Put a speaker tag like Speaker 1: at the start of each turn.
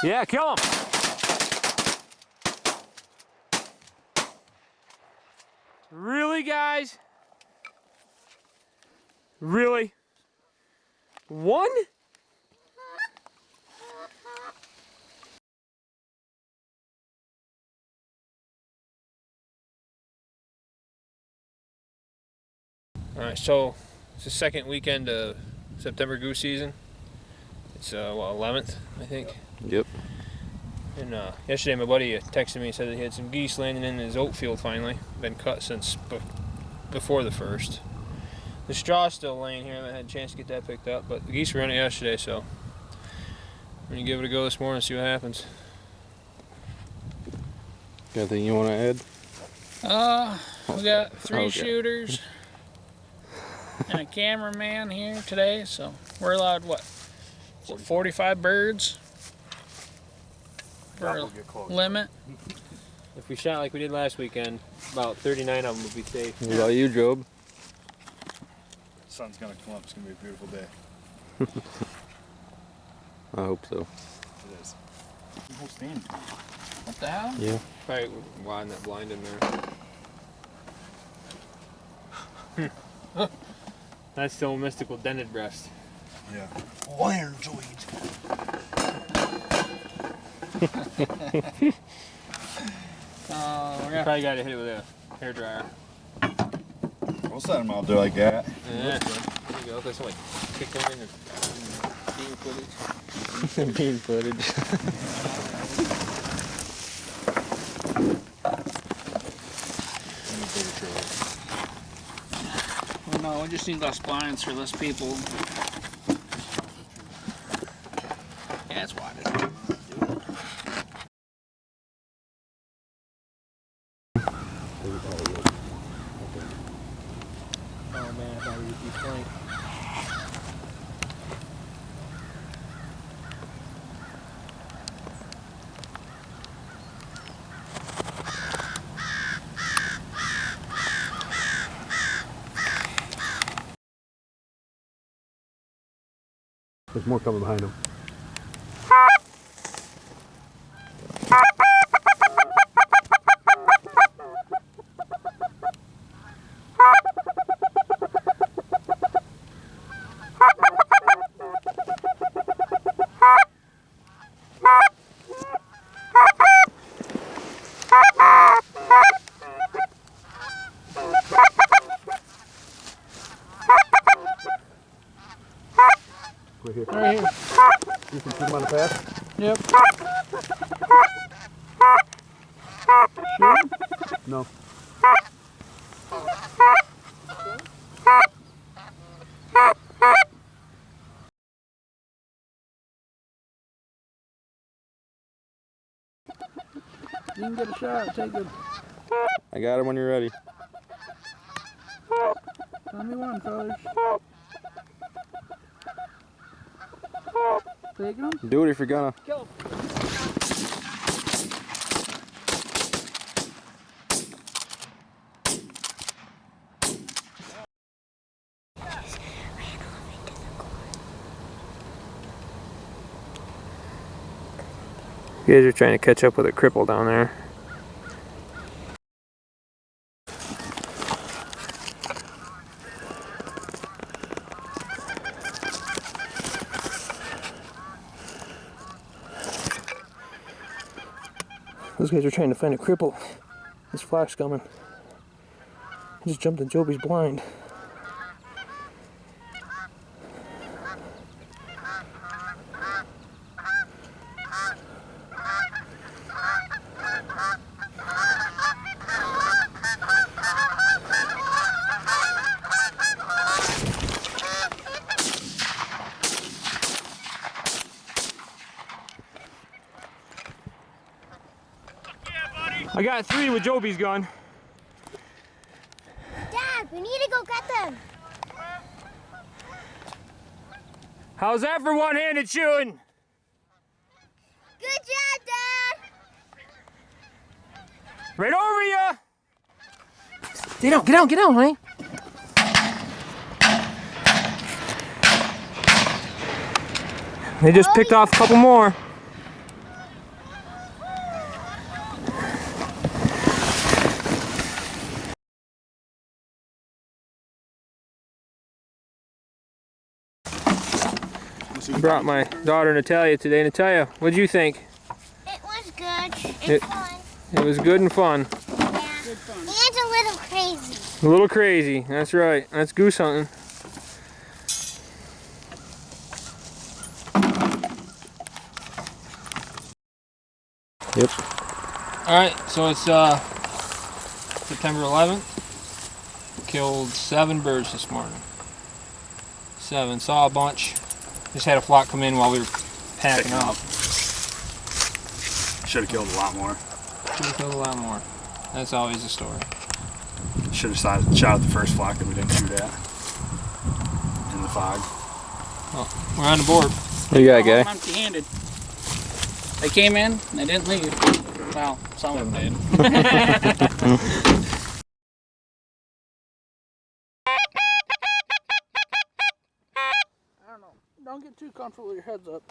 Speaker 1: Yeah, kill him. Really, guys? Really? One? Alright, so it's the second weekend of September goose season. It's what, 11th, I think.
Speaker 2: Yep.
Speaker 1: And yesterday my buddy texted me and said that he had some geese landing in his oat field finally. Been cut since before the first. The straw's still laying here. I haven't had a chance to get that picked up, but the geese were in it yesterday, so I'm gonna give it a go this morning and see what happens.
Speaker 2: Got anything you want to add?
Speaker 3: We got three shooters and a cameraman here today, so we're allowed what? 45 birds for a limit.
Speaker 1: If we shot like we did last weekend, about 39 of them would be safe.
Speaker 2: What about you, Job?
Speaker 4: The sun's gonna come up. It's gonna be a beautiful day.
Speaker 2: I hope so.
Speaker 4: It is. The whole stand.
Speaker 3: What the hell?
Speaker 2: Yeah.
Speaker 1: Probably widen that blind in there. That's still a mystical dented breast.
Speaker 4: Yeah.
Speaker 3: Iron joint.
Speaker 1: You probably got to hit it with a hairdryer.
Speaker 4: We'll set them out there like that.
Speaker 1: Yeah. There you go. There's some like kick them in and bean footage.
Speaker 2: Bean footage.
Speaker 3: Well, no, we just need less blinds for less people. Yeah, it's wide.
Speaker 1: Oh man, I thought we would be flank.
Speaker 2: There's more coming behind him. Right here.
Speaker 3: Right here.
Speaker 2: You can put him on the path?
Speaker 3: Yep.
Speaker 2: No.
Speaker 3: You can get a shot. Take it.
Speaker 2: I got him when you're ready.
Speaker 3: Tell me one, fellas. Take him.
Speaker 2: Do it if you're gonna.
Speaker 3: Kill him.
Speaker 1: You guys are trying to catch up with a cripple down there. Those guys are trying to find a cripple. This flash coming. I just jumped in Joby's blind. I got 3 with Joby's gun.
Speaker 5: Dad, we need to go get them.
Speaker 1: How's that for one-handed shooting?
Speaker 5: Good job, Dad.
Speaker 1: Right over ya!
Speaker 3: Get down, honey.
Speaker 1: They just picked off a couple more. Brought my daughter Natalia today. Natalia, what'd you think?
Speaker 5: It was good.
Speaker 1: It-
Speaker 5: Fun.
Speaker 1: It was good and fun.
Speaker 5: Yeah. And a little crazy.
Speaker 1: A little crazy. That's right. That's goose hunting.
Speaker 2: Yep.
Speaker 1: Alright, so it's September 11th. Killed 7 birds this morning. 7. Saw a bunch. Just had a flock come in while we were packing up.
Speaker 4: Should have killed a lot more.
Speaker 1: Should have killed a lot more. That's always the story.
Speaker 4: Should have shot at the first flock that we didn't shoot at. In the fog.
Speaker 1: Well, we're on the board.
Speaker 2: What you got, guy?
Speaker 3: I'm empty-handed. They came in and they didn't leave. Well, some of them did. I don't know. Don't get too comfortable with your heads up.